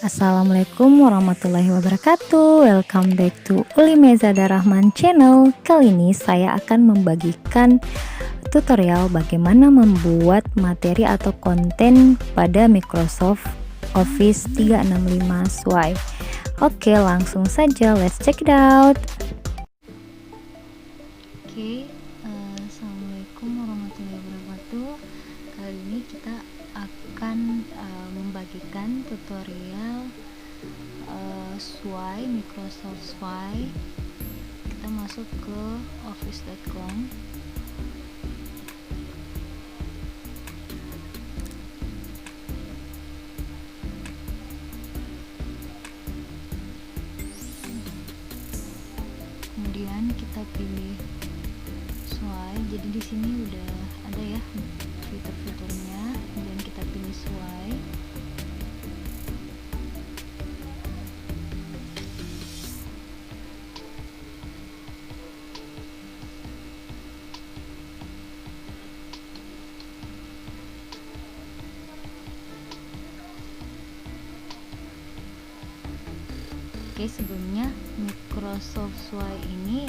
Assalamualaikum warahmatullahi wabarakatuh. Welcome back to Ulimezada Rahman channel. Kali ini saya akan membagikan tutorial bagaimana membuat materi atau konten pada Microsoft Office 365 Suai. Oke, langsung saja, let's check it out. Assalamualaikum warahmatullahi wabarakatuh. Kali ini kita akan membagikan tutorial Suai, Microsoft Suai. Kita masuk ke office.com. Kemudian kita pilih Suai. Jadi di sini udah ada ya fitur-fiturnya. Kemudian kita pilih Suai. Oke, sebelumnya Microsoft Suai ini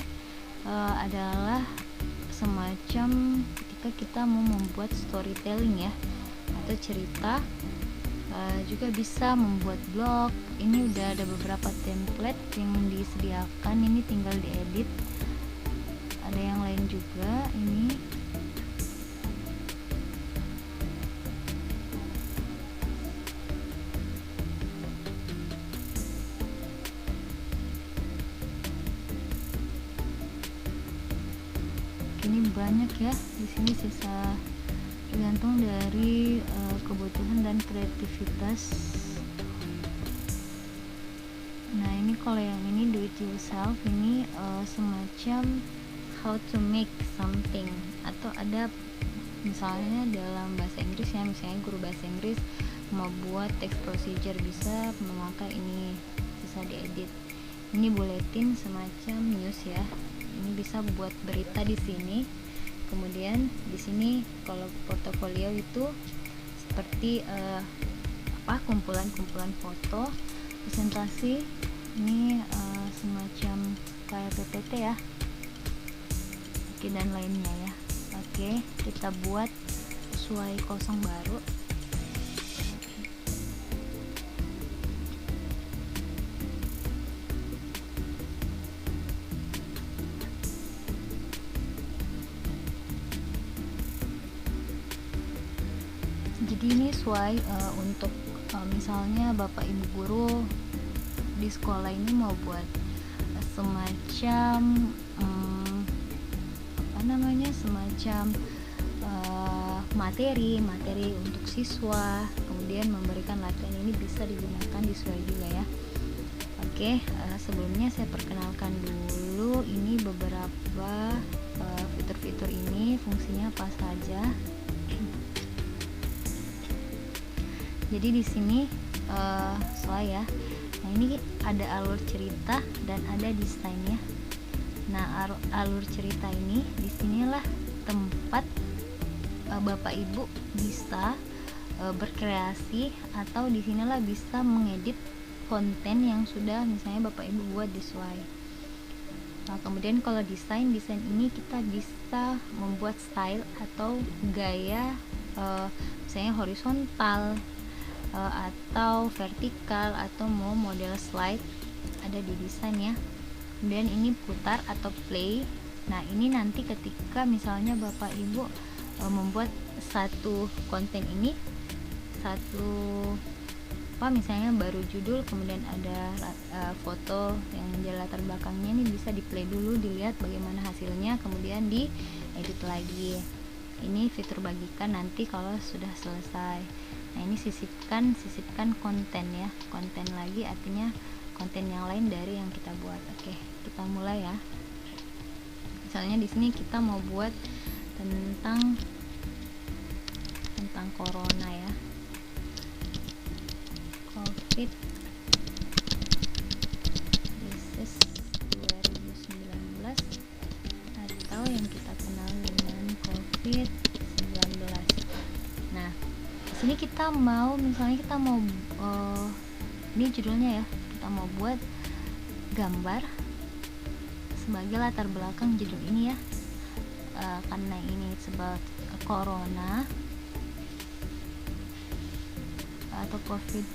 adalah semacam ketika kita mau membuat storytelling ya, atau cerita, juga bisa membuat blog. Ini udah ada beberapa template yang disediakan, ini tinggal diedit. Ada yang lain juga ini. Ini banyak ya, di sini sisa tergantung dari kebutuhan dan kreativitas. Nah, ini kalau yang ini do it yourself, ini semacam how to make something, atau ada misalnya dalam bahasa Inggris ya, misalnya guru bahasa Inggris mau buat text procedure, bisa memakai ini, bisa diedit. Ini bulletin semacam news ya, ini bisa buat berita di sini. Kemudian di sini kalau portofolio itu seperti kumpulan-kumpulan foto, presentasi. Ini semacam kayak PPT ya, oke, dan lainnya ya. Oke, kita buat Suai kosong baru. Jadi ini Suai untuk misalnya Bapak Ibu guru di sekolah ini mau buat semacam semacam materi untuk siswa, kemudian memberikan latihan, ini bisa digunakan di Suai juga ya. Oke, sebelumnya saya perkenalkan dulu ini beberapa fitur-fitur ini, fungsinya apa saja. Jadi di sini Suai ya. Nah, ini ada alur cerita dan ada desain ya. Nah, alur cerita ini disinilah tempat Bapak Ibu bisa berkreasi, atau disinilah bisa mengedit konten yang sudah misalnya Bapak Ibu buat di Suai. Nah, kemudian kalau desain ini kita bisa membuat style atau gaya, misalnya horizontal, atau vertikal, atau mau model slide, ada di desain ya. Kemudian ini putar atau play. Nah, ini nanti ketika misalnya Bapak Ibu membuat satu konten ini, misalnya baru judul, kemudian ada foto yang menjadi latar belakangnya, ini bisa di play dulu, dilihat bagaimana hasilnya, kemudian di edit lagi. Ini fitur bagikan nanti kalau sudah selesai. Nah, ini sisipkan konten ya, konten lagi artinya konten yang lain dari yang kita buat. Oke, kita mulai ya. Misalnya di sini kita mau buat tentang corona ya, COVID disease 2019, atau yang kita kenal dengan COVID-19. Nah, di sini kita mau ini judulnya ya, kita mau buat gambar sebagai latar belakang judul ini ya. Karena ini sebab corona atau covid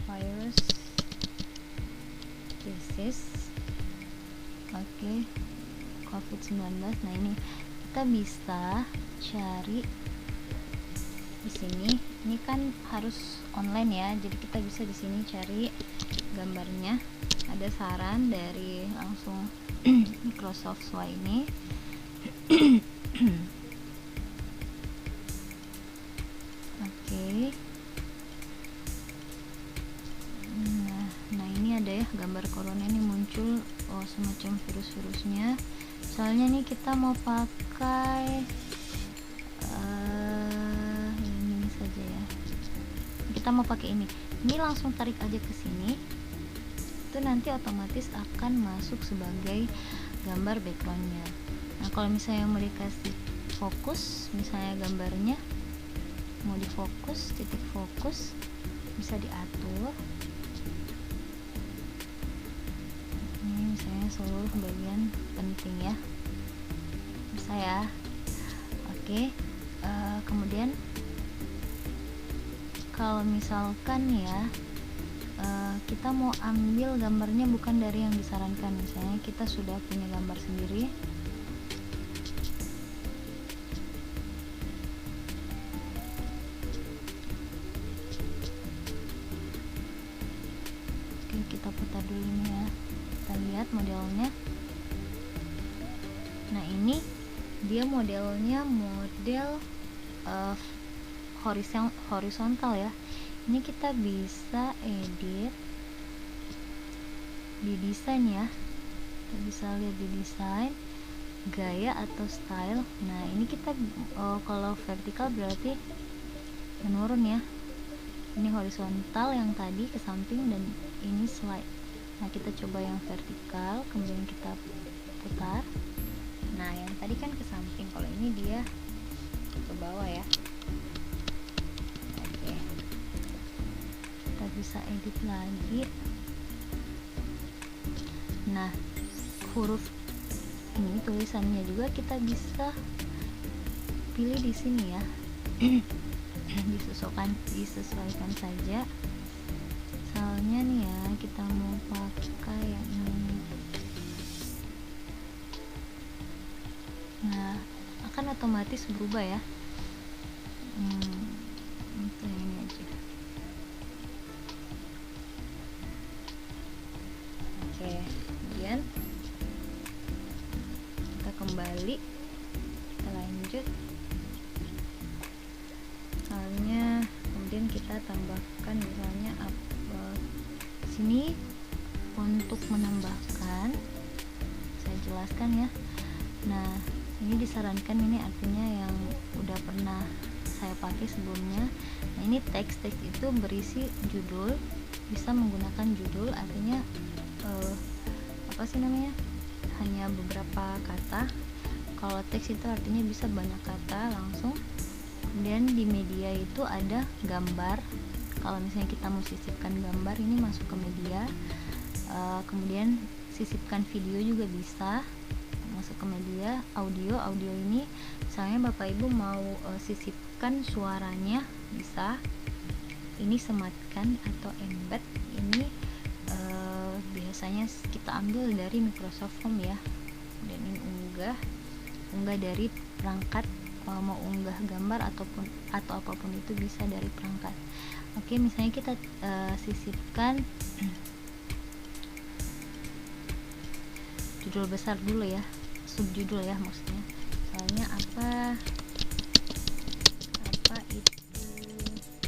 virus disease, COVID-19. Nah, ini kita bisa cari di sini. Ini kan harus online ya, jadi kita bisa di sini cari gambarnya. Ada saran dari langsung Microsoft Word ini. Oke. Nah, ini ada ya gambar corona ini muncul, semacam virus-virusnya. Soalnya nih kita mau pakai ini saja ya. Kita mau pakai ini. Ini langsung tarik aja ke sini. Itu nanti otomatis akan masuk sebagai gambar backgroundnya. Nah, kalau misalnya mau dikasih fokus, misalnya gambarnya mau difokus, titik fokus bisa diatur. Ini misalnya seluruh bagian penting ya, bisa ya. Oke. Kemudian kalau misalkan ya kita mau ambil gambarnya bukan dari yang disarankan, misalnya kita sudah punya gambar sendiri, oke, kita putar dulu ini ya, kita lihat modelnya. Nah, ini dia modelnya model horizontal ya. Ini kita bisa edit di desain ya, kita bisa lihat di desain gaya atau style. Nah, ini kita kalau vertikal berarti menurun ya, ini horizontal yang tadi ke samping, dan ini slide. Nah, kita coba yang vertikal, kemudian kita putar. Nah, yang tadi kan ke samping, kalau ini dia ke bawah ya. Oke, kita bisa edit lagi. Nah, huruf ini tulisannya juga kita bisa pilih di sini ya. disesuaikan saja. Soalnya nih ya, kita mau pakai yang ini. Nah, akan otomatis berubah ya. Untuk yang ini aja. Oke, kemudian kita kembali, kita lanjut. Soalnya kemudian kita tambahkan misalnya sini untuk menambahkan, saya jelaskan ya. Nah, ini disarankan, ini artinya yang udah pernah saya pakai sebelumnya. Nah, ini teks itu berisi judul, bisa menggunakan judul, artinya hanya beberapa kata. Kalau teks itu artinya bisa banyak kata langsung. Kemudian di media itu ada gambar, kalau misalnya kita mau sisipkan gambar, ini masuk ke media. Kemudian sisipkan video juga bisa masuk ke media. Audio ini misalnya Bapak Ibu mau sisipkan suaranya, bisa. Ini sematkan atau embed, ini biasanya kita ambil dari Microsoft Form ya. Dan ini unggah dari perangkat. Kalau mau unggah gambar atau apapun itu bisa dari perangkat. Oke, misalnya kita sisipkan judul besar dulu ya, subjudul ya maksudnya. Soalnya apa itu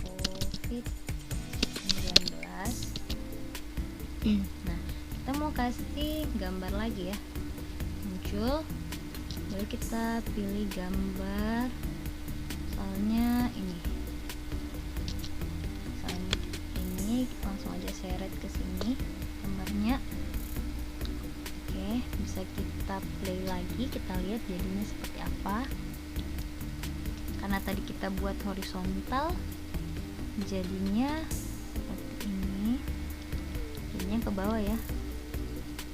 COVID-19. Nah, kita mau kasih gambar lagi ya, muncul. Lalu kita pilih gambar, soalnya ini langsung aja seret ke sini gambarnya. Oke, bisa bisa kita play lagi, kita lihat jadinya seperti apa. Karena tadi kita buat horizontal, jadinya seperti ini, jadinya ke bawah ya.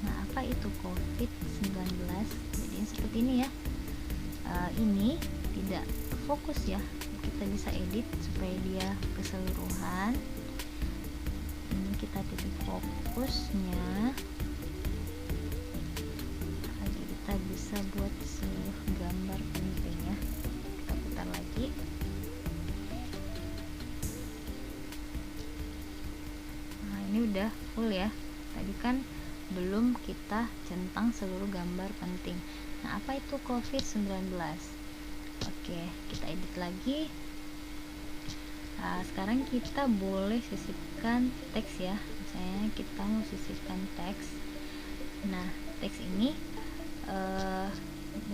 Nah, apa itu COVID-19? Jadinya seperti ini ya. Ini tidak fokus ya, kita bisa edit supaya dia keseluruhan. Ini kita titik fokusnya agar kita bisa buat seluruh gambar penting ya. Kita putar lagi. Nah, ini udah full ya. Tadi kan belum kita centang seluruh gambar penting. Nah, apa itu COVID-19? Oke, kita edit lagi. Nah, sekarang kita boleh sisipkan teks ya. Misalnya kita mau sisipkan teks. Nah, teks ini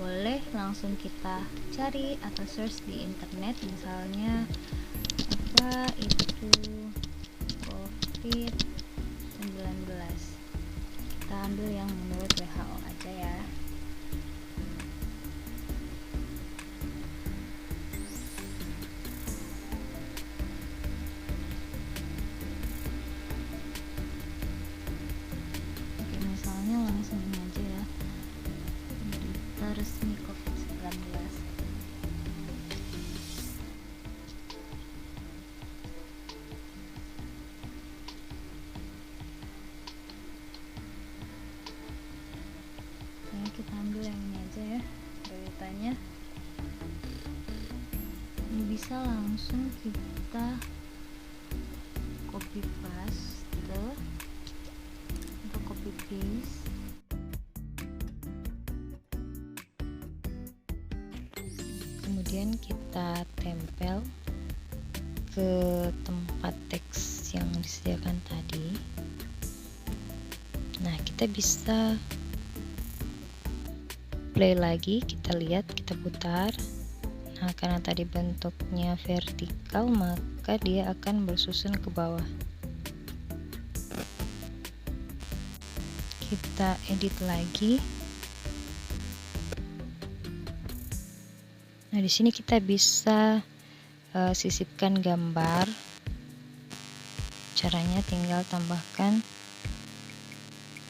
boleh langsung kita cari atau search di internet. Misalnya apa itu COVID-19. Kita ambil yang menurut WHO aja ya. Oke, misalnya langsung ini aja ya, berita resmi COVID-19. Kita ambil yang ini aja ya, beritanya. Ini bisa langsung kita copy paste atau copy paste. Kemudian kita tempel ke tempat teks yang disediakan tadi. Nah, kita bisa play lagi, kita lihat, kita putar. Nah, karena tadi bentuknya vertikal, maka dia akan bersusun ke bawah. Kita edit lagi. Nah, di sini kita bisa sisipkan gambar. Caranya tinggal tambahkan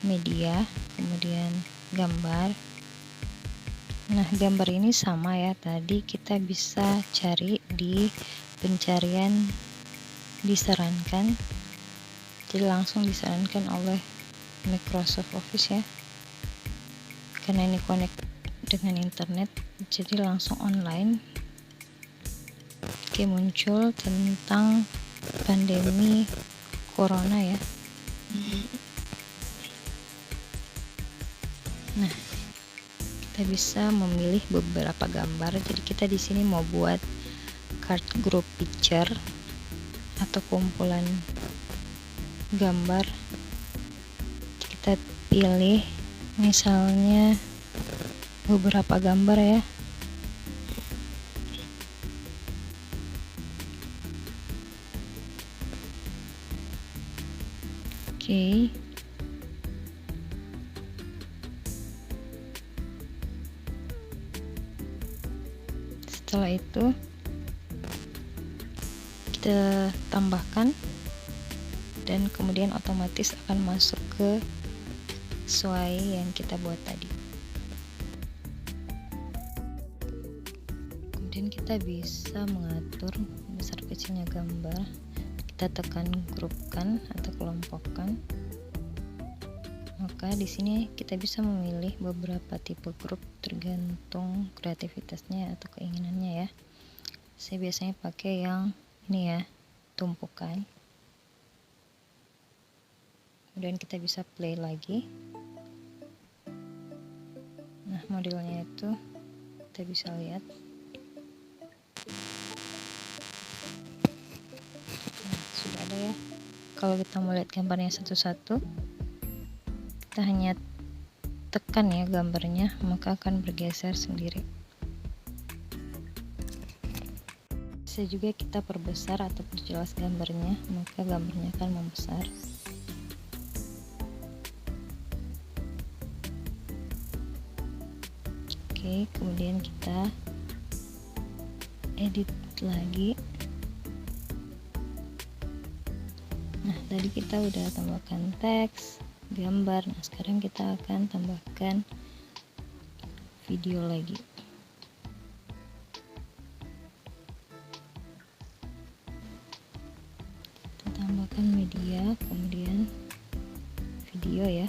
media, kemudian gambar. Nah, gambar ini sama ya, tadi kita bisa cari di pencarian disarankan, jadi langsung disarankan oleh Microsoft Office ya, karena ini connect dengan internet, jadi langsung online. Oke, muncul tentang pandemi corona ya. Nah, kita bisa memilih beberapa gambar. Jadi kita di sini mau buat card group picture atau kumpulan gambar. Kita pilih misalnya beberapa gambar ya. Oke. Setelah itu kita tambahkan dan kemudian otomatis akan masuk ke sesuai yang kita buat tadi. Kemudian kita bisa mengatur besar kecilnya gambar. Kita tekan grupkan atau kelompokkan. Maka di sini kita bisa memilih beberapa tipe grup tergantung kreativitasnya atau keinginannya ya. Saya biasanya pakai yang ini ya, tumpukan. Kemudian kita bisa play lagi. Nah, modelnya itu kita bisa lihat. Nah, sudah ada ya. Kalau kita mau lihat gambarnya satu-satu, kita hanya tekan ya gambarnya, maka akan bergeser sendiri. Bisa juga kita perbesar atau perjelas gambarnya, maka gambarnya akan membesar. Oke, kemudian kita edit lagi. Nah, tadi kita udah tambahkan teks, gambar. Nah, sekarang kita akan tambahkan video lagi. Kita tambahkan media, kemudian video ya.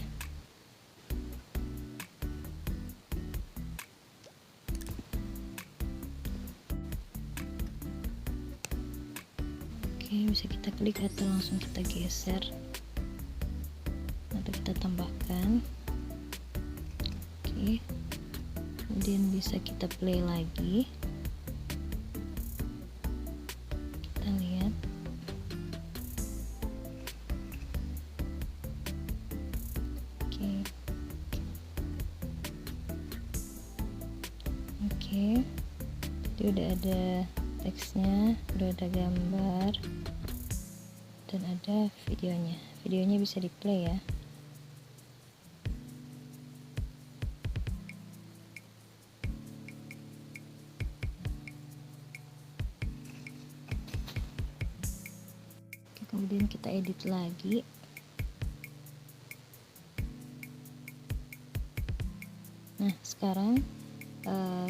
Oke, bisa kita klik atau langsung kita geser atau kita tambahkan. Oke, kemudian bisa kita play lagi. Kita lihat. Oke, jadi udah ada teksnya, udah ada gambar, dan ada videonya. Videonya bisa di play ya. Oke, kemudian kita edit lagi. Nah, sekarang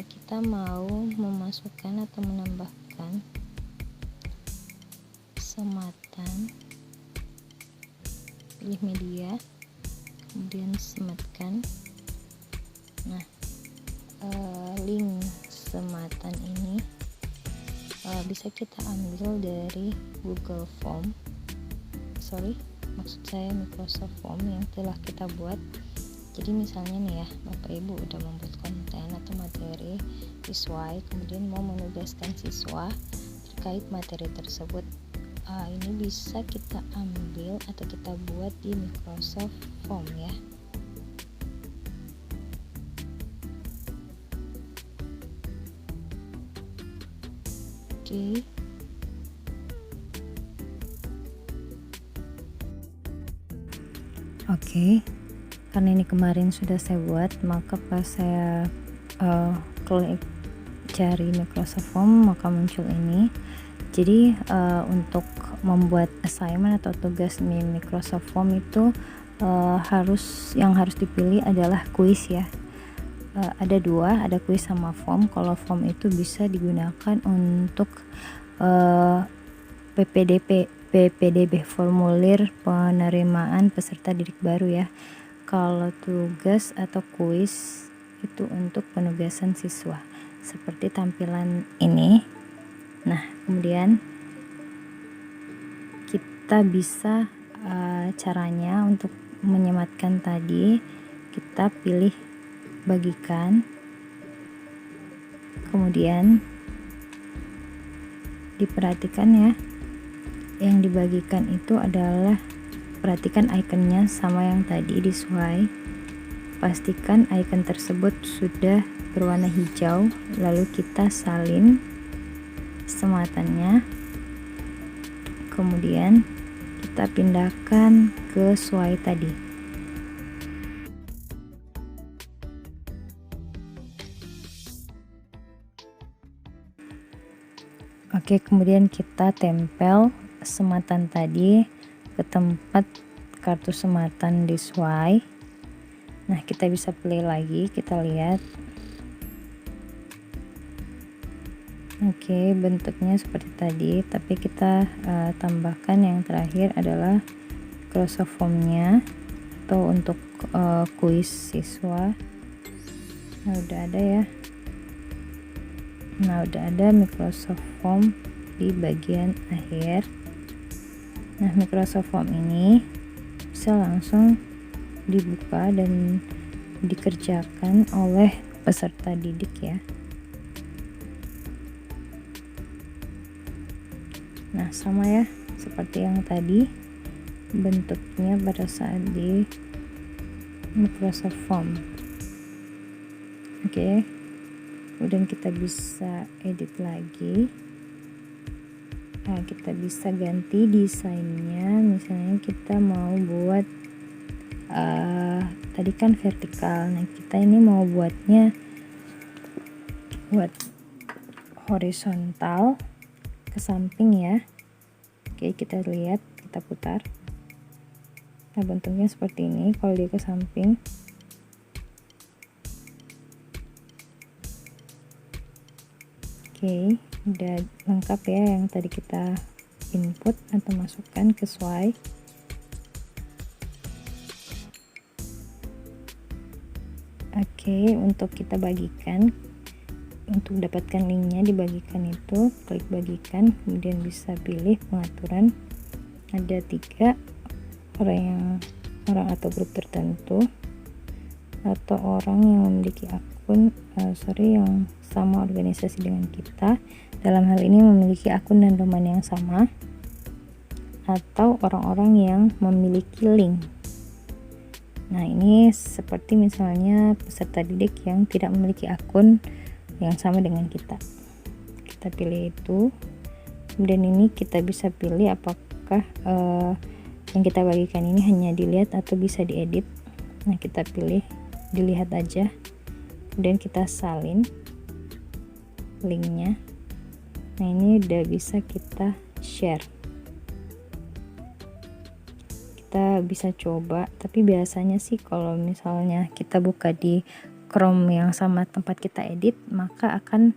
kita mau memasukkan atau menambahkan sematan. Pilih media, kemudian sematkan. Nah, link sematan ini bisa kita ambil dari Google Form, maksud saya Microsoft Form yang telah kita buat. Jadi misalnya nih ya, Bapak Ibu udah membuat konten atau materi siswa, kemudian mau menugaskan siswa terkait materi tersebut, ini bisa kita ambil atau kita buat di Microsoft Form ya. Oke, karena ini kemarin sudah saya buat, maka pas saya klik cari Microsoft Form maka muncul ini. Jadi untuk membuat assignment atau tugas di Microsoft Form itu yang harus dipilih adalah kuis ya. Ada dua, ada kuis sama form. Kalau form itu bisa digunakan untuk PPDB, formulir penerimaan peserta didik baru ya. Kalau tugas atau kuis itu untuk penugasan siswa seperti tampilan ini. Nah, kemudian kita bisa caranya untuk menyematkan tadi, kita pilih bagikan, kemudian diperhatikan ya, yang dibagikan itu adalah, perhatikan ikonnya sama yang tadi di swipe, pastikan icon tersebut sudah berwarna hijau, lalu kita salin sematannya, kemudian kita pindahkan ke swipe tadi. Oke, kemudian kita tempel sematan tadi ke tempat kartu sematan di swipe. Nah, kita bisa play lagi, kita lihat. Oke, bentuknya seperti tadi, tapi kita tambahkan yang terakhir adalah Microsoft Form-nya atau untuk kuis siswa. Nah, udah ada ya. Nah, udah ada Microsoft Form di bagian akhir. Nah, Microsoft Form ini bisa langsung dibuka dan dikerjakan oleh peserta didik ya. Nah, sama ya seperti yang tadi bentuknya pada saat di Microsoft Form. Oke, kemudian kita bisa edit lagi. Nah, kita bisa ganti desainnya, misalnya kita mau buat tadi kan vertikal, nah kita ini mau buatnya buat horizontal ke samping ya. Oke, kita lihat, kita putar. Nah, bentuknya seperti ini kalau dia ke samping. Oke, udah lengkap ya yang tadi kita input atau masukkan ke Sway. Oke, untuk kita bagikan, untuk dapatkan linknya dibagikan itu klik bagikan, kemudian bisa pilih pengaturan. Ada 3, orang atau grup tertentu, atau orang yang memiliki akun yang sama organisasi dengan kita, dalam hal ini memiliki akun dan domain yang sama, atau orang-orang yang memiliki link. Nah, ini seperti misalnya peserta didik yang tidak memiliki akun yang sama dengan kita. Kita pilih itu, kemudian ini kita bisa pilih apakah yang kita bagikan ini hanya dilihat atau bisa diedit. Nah, kita pilih dilihat aja, kemudian kita salin linknya. Nah, ini udah bisa kita share. Kita bisa coba, tapi biasanya sih kalau misalnya kita buka di Chrome yang sama tempat kita edit, maka akan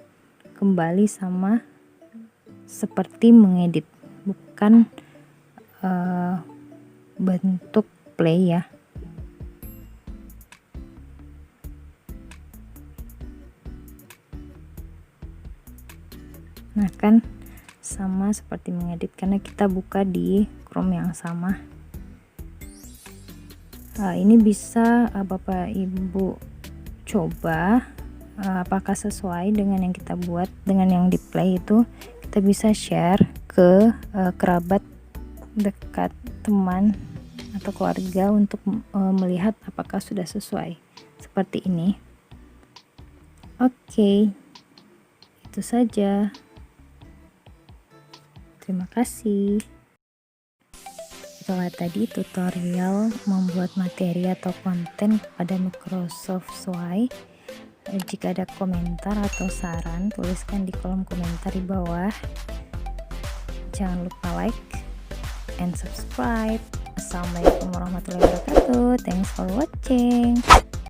kembali sama seperti mengedit, bukan bentuk play ya. Nah, kan sama seperti mengedit karena kita buka di Chrome yang sama. Ini bisa Bapak Ibu coba apakah sesuai dengan yang kita buat, dengan yang di play itu. Kita bisa share ke kerabat dekat, teman atau keluarga untuk melihat apakah sudah sesuai seperti ini. Oke, itu saja. Terima kasih. Itulah tadi tutorial membuat materi atau konten kepada Microsoft Sway. Jika ada komentar atau saran, tuliskan di kolom komentar di bawah. Jangan lupa like and subscribe. Assalamualaikum warahmatullahi wabarakatuh. Thanks for watching.